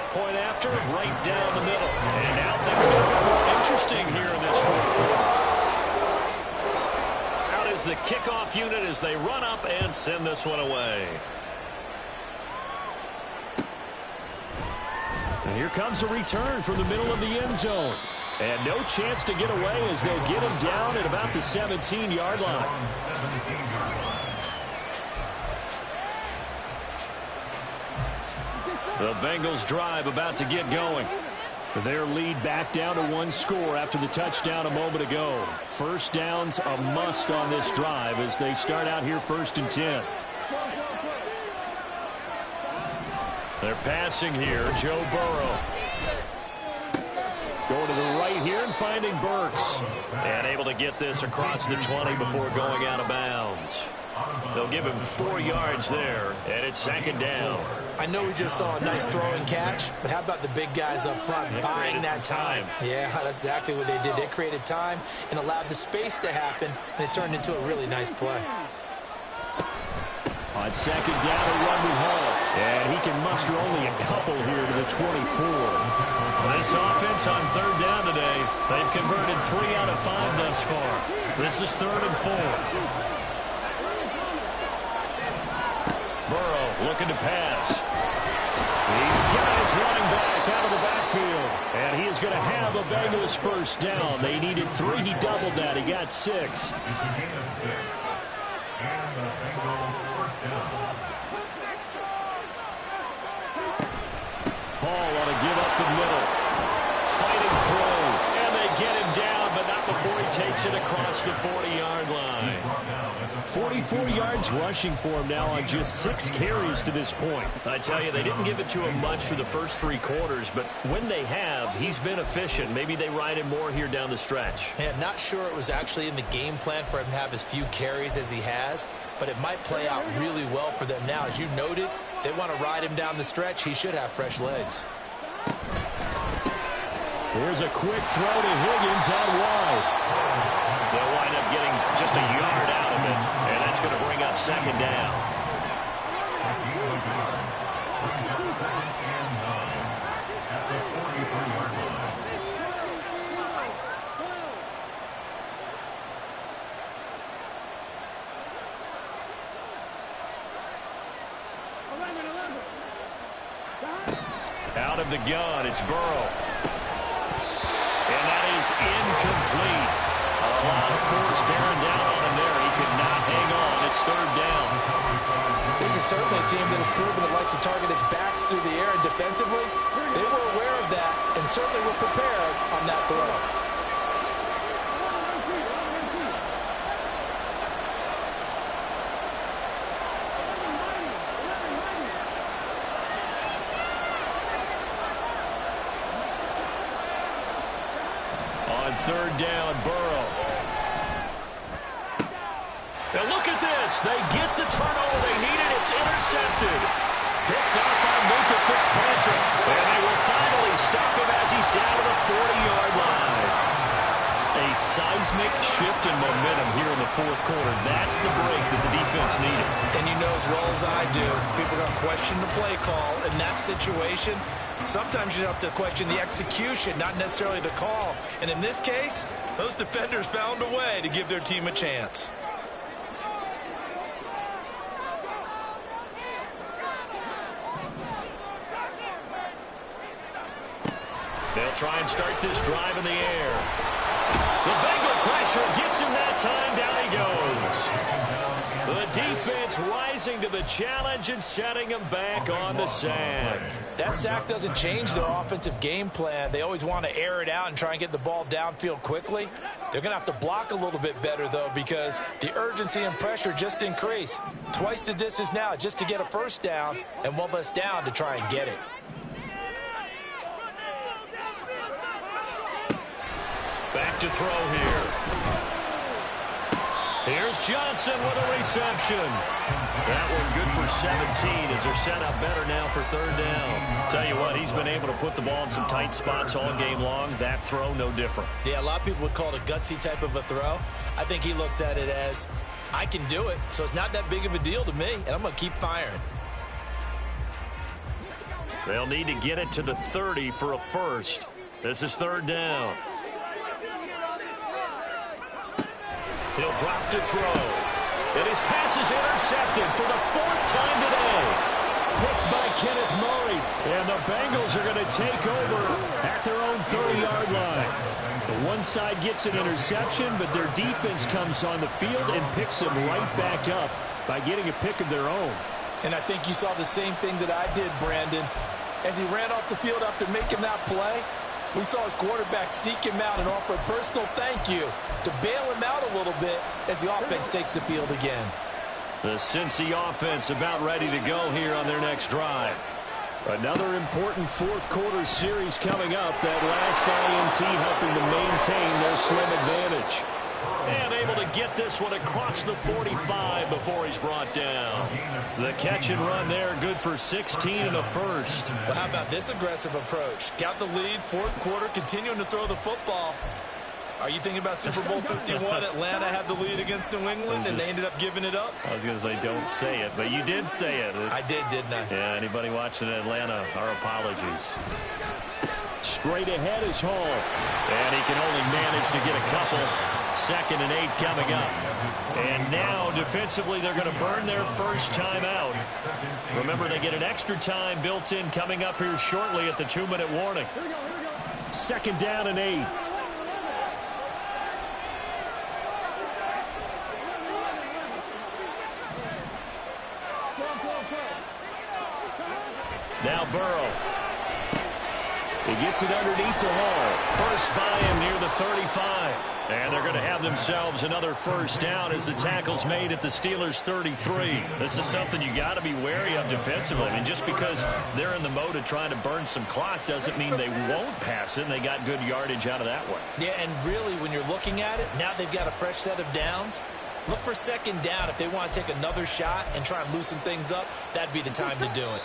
Point after, right down the middle. And now things get a bit more interesting here in this 4th quarter. Is the kickoff unit as they run up and send this one away. And here comes a return from the middle of the end zone. And no chance to get away as they'll get him down at about the 17-yard line. The Bengals drive about to get going. Their lead back down to 1 score after the touchdown a moment ago. First down's a must on this drive as they start out here 1st and 10. They're passing here. Joe Burrow. Going to the right here and finding Burks. And able to get this across the 20 before going out of bounds. They'll give him 4 yards there, and it's 2nd down. I know we just saw a nice throwing catch, but how about the big guys up front buying that time? Yeah, that's exactly what they did. They created time and allowed the space to happen, and it turned into a really nice play. On 2nd down, a run with Hall. And he can muster only a couple here to the 24. This offense on 3rd down today, they've converted 3 out of 5 thus far. This is 3rd and 4. Burrow looking to pass. These guys running back out of the backfield. And he is going to have a Bengals first down. They needed 3. He doubled that. He got 6. It's a gain of 6. And the Bengals first down. Hall ought to give up the middle. Fighting throw. And they get him down, but not before he takes it across the 40-yard line. 44 yards rushing for him now on just 6 carries to this point. I tell you, they didn't give it to him much for the first 3 quarters, but when they have, he's been efficient. Maybe they ride him more here down the stretch. Yeah, not sure it was actually in the game plan for him to have as few carries as he has, but it might play out really well for them now. As you noted, they want to ride him down the stretch. He should have fresh legs. Here's a quick throw to Higgins out wide. They'll wind up getting just a yard out of it, and that's going to bring up second down. Brings up second and 9 at the 43-yard line. Out of the gun, it's Burrow. And that is incomplete. A lot of force bearing down on him there. He could not hang on. It's third down. This is certainly a team that has proven it likes to target its backs through the air, and defensively, they were aware of that and certainly were prepared on that throw. On third down, Burrow. Now look at this. They get the turnover they needed. It's intercepted. Picked up by Minka Fitzpatrick. And they will finally stop him as he's down to the 40-yard line. A seismic shift in momentum here in the fourth quarter. That's the break that the defense needed. And you know as well as I do, people are going to question the play call in that situation. Sometimes you have to question the execution, not necessarily the call. And in this case, those defenders found a way to give their team a chance. They'll try and start this drive in the air. The Bengal pressure gets him that time. Down he goes. The defense rising to the challenge and setting him back on the sack. That sack doesn't change their offensive game plan. They always want to air it out and try and get the ball downfield quickly. They're going to have to block a little bit better, though, because the urgency and pressure just increase. Twice the distance now just to get a first down, and one less down to try and get it. Back to throw here. Here's Johnson with a reception. That one good for 17 as they're set up better now for third down. Tell you what, he's been able to put the ball in some tight spots all game long. That throw, no different. Yeah, a lot of people would call it a gutsy type of a throw. I think he looks at it as, I can do it, so it's not that big of a deal to me, and I'm going to keep firing. They'll need to get it to the 30 for a first. This is third down. He'll drop to throw. And his pass is intercepted for the fourth time today. Picked by Kenneth Murray. And the Bengals are going to take over at their own 30-yard line. The one side gets an interception, but their defense comes on the field and picks them right back up by getting a pick of their own. And I think you saw the same thing that I did, Brandon. As he ran off the field after making that play, we saw his quarterback seek him out and offer a personal thank you to bail him out a little bit as the offense takes the field again. The Cincy offense about ready to go here on their next drive. Another important fourth quarter series coming up. That last INT helping to maintain their slim advantage. And able to get this one across the 45 before he's brought down. The catch and run there, good for 16 and a first. Well, how about this aggressive approach? Got the lead, fourth quarter, continuing to throw the football. Are you thinking about Super Bowl 51? Atlanta had the lead against New England, and they ended up giving it up? I was going to say don't say it, but you did say it. I did, didn't I? Yeah, anybody watching Atlanta, our apologies. Straight ahead is Hall. And he can only manage to get a couple. 2nd and 8 coming up. And now, defensively, they're going to burn their first time out. Remember, they get an extra time built in coming up here shortly at the 2-minute warning. 2nd down and 8. Now Burrow. He gets it underneath to Hall. First by him near the 35. And they're going to have themselves another first down as the tackle's made at the Steelers' 33. This is something you got to be wary of defensively. I mean, just because they're in the mode of trying to burn some clock doesn't mean they won't pass it, and they got good yardage out of that one. Yeah, and really, when you're looking at it, now they've got a fresh set of downs. Look for 2nd down. If they want to take another shot and try and loosen things up, that'd be the time to do it.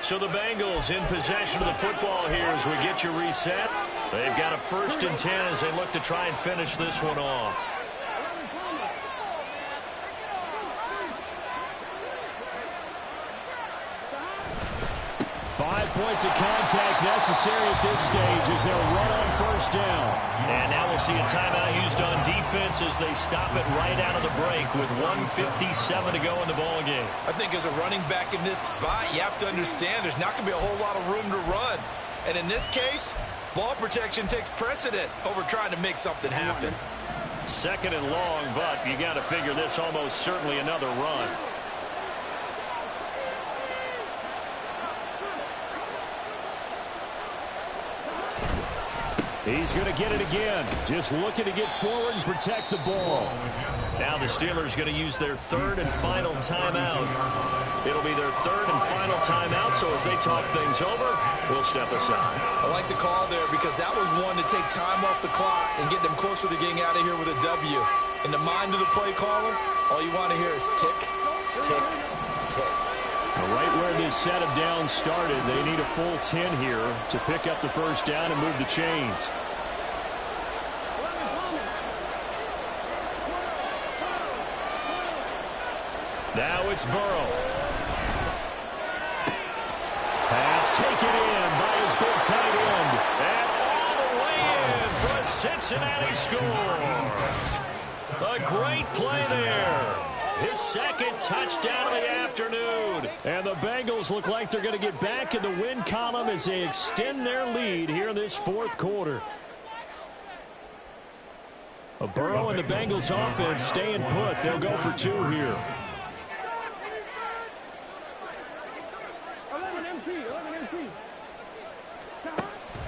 So the Bengals in possession of the football here as we get you reset. They've got a 1st and 10 as they look to try and finish this one off. 5 points of contact necessary at this stage as they'll run on first down. And now we'll see a timeout used on defense as they stop it right out of the break with 1:57 to go in the ball game. I think as a running back in this spot, you have to understand there's not going to be a whole lot of room to run. And in this case, ball protection takes precedent over trying to make something happen. 2nd and long, but you got to figure this almost certainly another run. He's going to get it again. Just looking to get forward and protect the ball. Now the Steelers going to use their 3rd and final timeout. It'll be their 3rd and final timeout, so as they talk things over, we'll step aside. I like the call there because that was one to take time off the clock and get them closer to getting out of here with a W. In the mind of the play caller, all you want to hear is tick, tick, tick. Right where this set of downs started, they need a full 10 here to pick up the first down and move the chains. Now it's Burrow. Pass taken in by his big tight end. And all the way in for a Cincinnati score. A great play there. His 2nd touchdown of the afternoon. And the Bengals look like they're going to get back in the win column as they extend their lead here in this 4th quarter. Burrow and the Bengals offense staying put. They'll go for 2 here.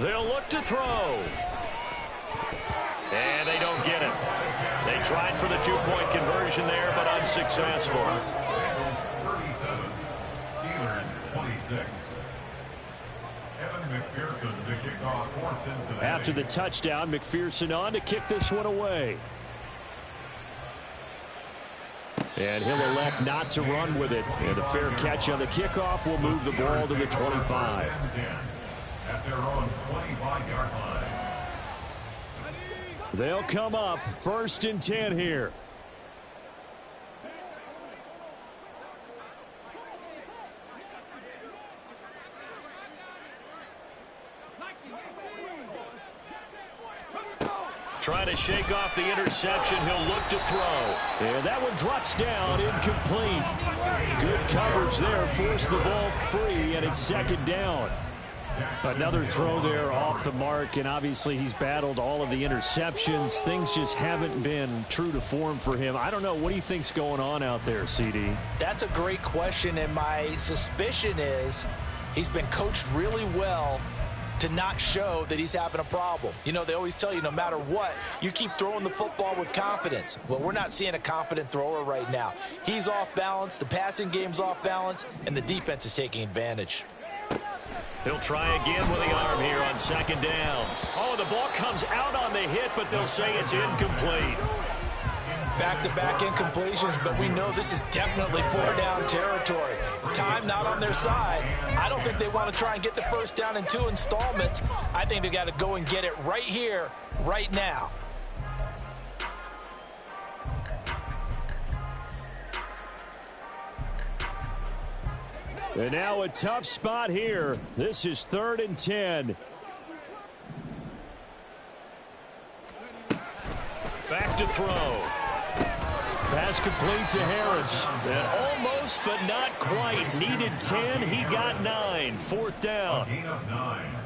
They'll look to throw. And they don't get it. They tried for the 2-point conversion there, but unsuccessful. 37, Steelers 26. Evan McPherson to kick off for Cincinnati. After the touchdown, McPherson on to kick this one away. And he'll elect not to run with it. And a fair catch on the kickoff will move the ball to the 25. At their own 25-yard line. They'll come up 1st and 10 here. Trying to shake off the interception. He'll look to throw. And that one drops down, incomplete. Good coverage there. Forced the ball free, and it's 2nd down. Another throw there off the mark, and obviously he's battled all of the interceptions. Things just haven't been true to form for him. I don't know. What do you think's going on out there, CD? That's a great question, and my suspicion is he's been coached really well to not show that he's having a problem. You know, they always tell you no matter what, you keep throwing the football with confidence. Well, we're not seeing a confident thrower right now. He's off balance, the passing game's off balance, and the defense is taking advantage. He'll try again with the arm here on 2nd down. Oh, the ball comes out on the hit, but they'll say it's incomplete. Back-to-back incompletions, but we know this is definitely 4-down territory. Time not on their side. I don't think they want to try and get the first down in 2 installments. I think they got to go and get it right here, right now. And now a tough spot here. This is 3rd and 10. Back to throw. Pass complete to Harris. And almost, but not quite. Needed 10. He got 9. 4th down. Gain of 9.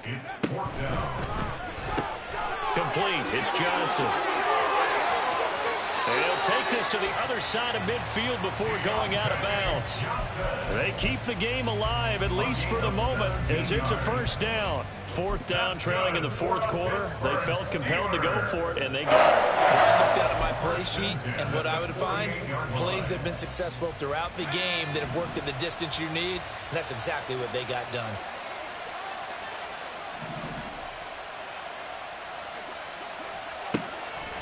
It's 4th down. Complete. It's Johnson. And he'll take this to the other side of midfield before going out of bounds. They keep the game alive, at least for the moment, as it's a first down. 4th down, trailing in the 4th quarter. They felt compelled to go for it, and they got it. I looked down at my play sheet, and what I would find, plays have been successful throughout the game that have worked at the distance you need, and that's exactly what they got done.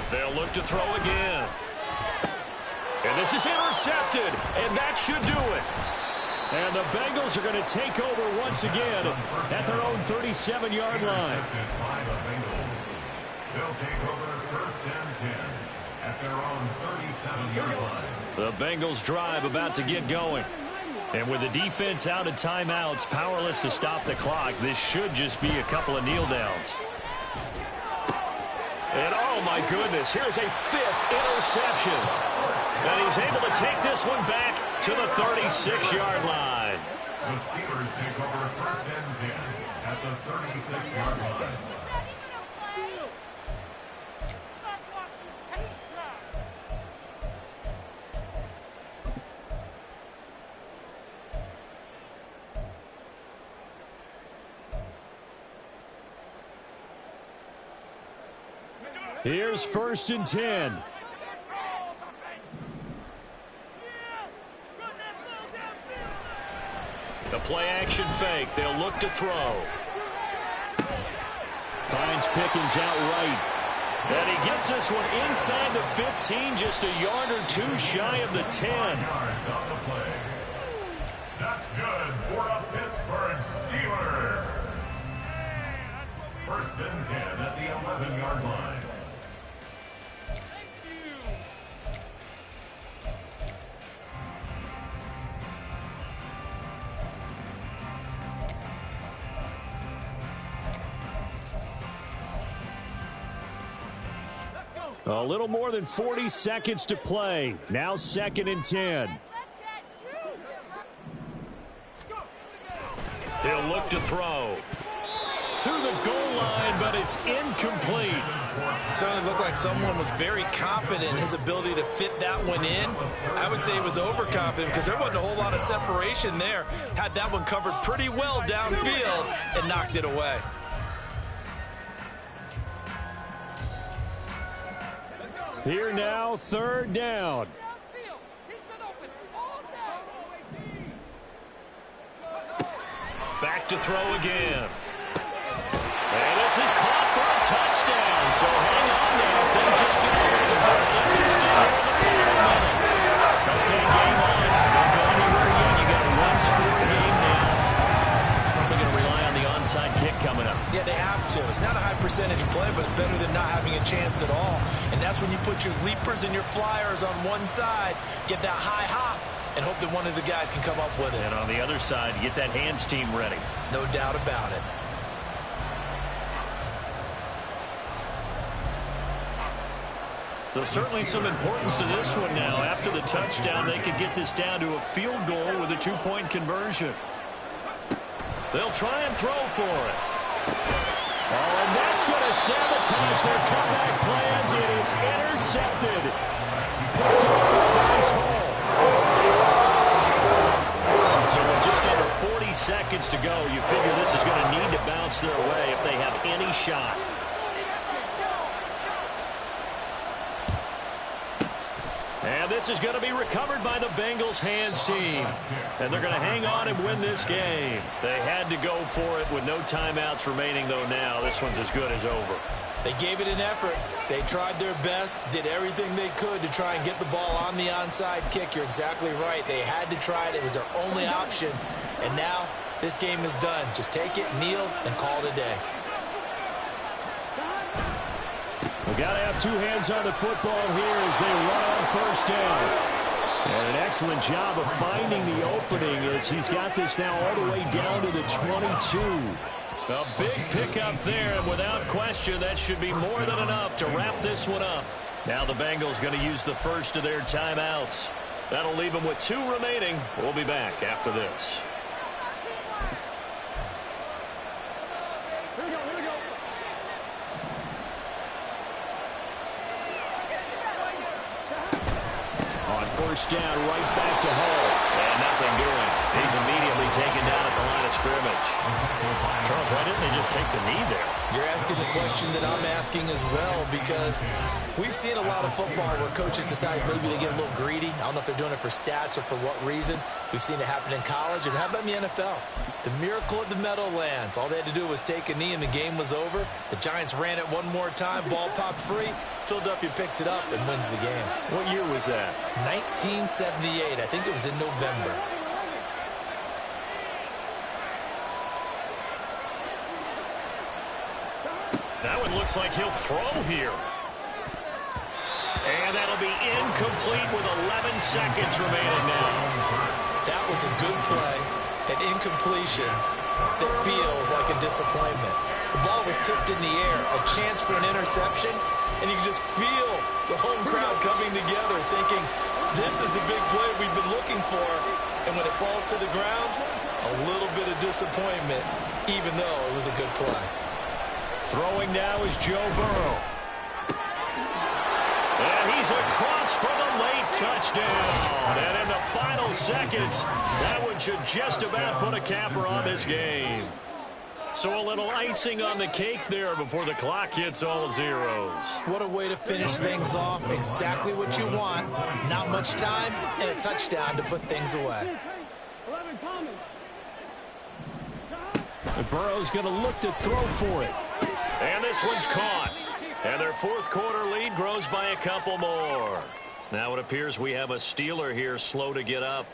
They'll look to throw again. And this is intercepted, and that should do it. And the Bengals are going to take over once again at their own 37-yard line. They'll take over 1st and 10 at their own 37-yard line. The Bengals drive about to get going. And with the defense out of timeouts, powerless to stop the clock, this should just be a couple of kneel downs. And oh my goodness, here's a 5th interception. And he's able to take this one back to the 36-yard line. The Steelers take over 1st and 10 at the 36-yard line. Here's 1st and 10. The play-action fake. They'll look to throw. Finds Pickens out right. And he gets this one inside the 15, just a yard or two shy of the 10. Yards on the play. That's good for a Pittsburgh Steeler. 1st and 10 at the 11-yard line. A little more than 40 seconds to play. Now 2nd and 10. He'll look to throw. To the goal line, but it's incomplete. Certainly looked like someone was very confident in his ability to fit that one in. I would say he was overconfident because there wasn't a whole lot of separation there. Had that one covered pretty well downfield and knocked it away. Here now, 3rd down. Back to throw again. And this is caught for a touchdown. So hang on now. Things just get a little bit interesting here in the final minute. Okay, game on. Don't go anywhere yet. You got a one-score game now. Probably going to rely on the onside kick coming up. Yeah, they have to. It's not a high percentage play, but it's better than not having a chance at all. And that's when you put your leapers and your flyers on one side, get that high hop, and hope that one of the guys can come up with it. And on the other side, get that hands team ready. No doubt about it. So certainly some importance to this one now. After the touchdown, they could get this down to a field goal with a 2-point conversion. They'll try and throw for it. Oh, and that's going to sabotage their comeback plans. It is intercepted. Picked up the nice hole. So with just under 40 seconds to go, you figure this is going to need to bounce their way if they have any shot. And this is going to be recovered by the Bengals hands team. And they're going to hang on and win this game. They had to go for it with no timeouts remaining, though now this one's as good as over. They gave it an effort. They tried their best, did everything they could to try and get the ball on the onside kick. You're exactly right. They had to try it. It was their only option. And now this game is done. Just take it, kneel, and call it a day. We got to have two hands on the football here as they run on 1st down. And an excellent job of finding the opening as he's got this now all the way down to the 22. A big pickup there, and without question, that should be more than enough to wrap this one up. Now the Bengals going to use the first of their timeouts. That'll leave them with 2 remaining. We'll be back after this. On 1st down, right back to Hall. And nothing doing. He's immediately taken down at the line of scrimmage. Charles, why didn't they just take the knee there? You're asking the question that I'm asking as well, because we've seen a lot of football where coaches decide maybe they get a little greedy. I don't know if they're doing it for stats or for what reason. We've seen it happen in college, and how about in the NFL? The miracle of the Meadowlands. All they had to do was take a knee, and the game was over. The Giants ran it one more time. Ball popped free. Philadelphia picks it up and wins the game. What year was that? 1978. I think it was in November. That one looks like he'll throw here. And that'll be incomplete with 11 seconds remaining now. That was a good play, an incompletion that feels like a disappointment. The ball was tipped in the air, a chance for an interception, and you can just feel the home crowd coming together thinking, this is the big play we've been looking for. And when it falls to the ground, a little bit of disappointment, even though it was a good play. Throwing now is Joe Burrow. And he's across for the late touchdown. And in the final seconds, that one should just about put a capper on this game. So a little icing on the cake there before the clock hits all zeros. What a way to finish things off. Exactly what you want. Not much time and a touchdown to put things away. And Burrow's going to look to throw for it. And this one's caught. And their fourth quarter lead grows by a couple more. Now it appears we have a Steeler here slow to get up.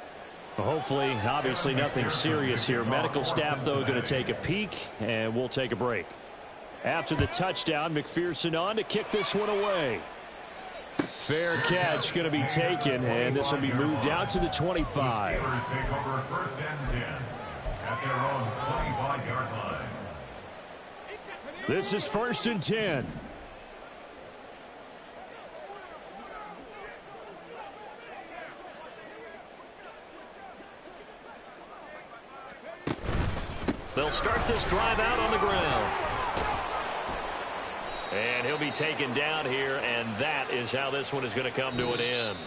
Hopefully, obviously nothing serious here. Medical staff, though, going to take a peek, and we'll take a break. After the touchdown, McPherson on to kick this one away. Fair catch going to be taken, and this will be moved out to the 25. Steelers take over 1st and 10 at their own 25-yard line. This is 1st and 10. They'll start this drive out on the ground. And he'll be taken down here, and that is how this one is going to come to an end.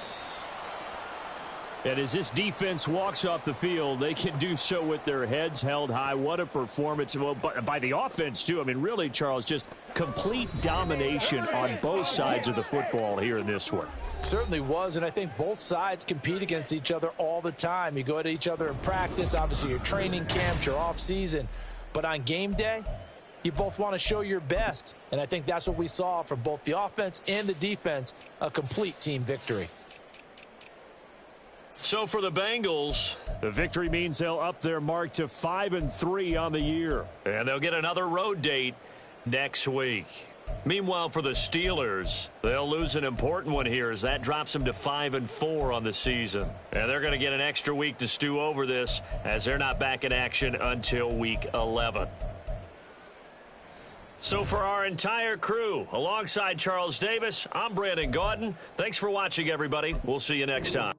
And as this defense walks off the field, they can do so with their heads held high. What a performance. Well, by the offense, too. I mean, really, Charles, just complete domination on both sides of the football here in this one. Certainly was, and I think both sides compete against each other all the time. You go at each other in practice, obviously your training camps, your off season, but on game day, you both want to show your best, and I think that's what we saw from both the offense and the defense, a complete team victory. So for the Bengals, the victory means they'll up their mark to 5-3 on the year, and they'll get another road date next week. Meanwhile, for the Steelers, they'll lose an important one here as that drops them to 5-4 on the season. And they're going to get an extra week to stew over this as they're not back in action until week 11. So for our entire crew, alongside Charles Davis, I'm Brandon Gaudin. Thanks for watching, everybody. We'll see you next time.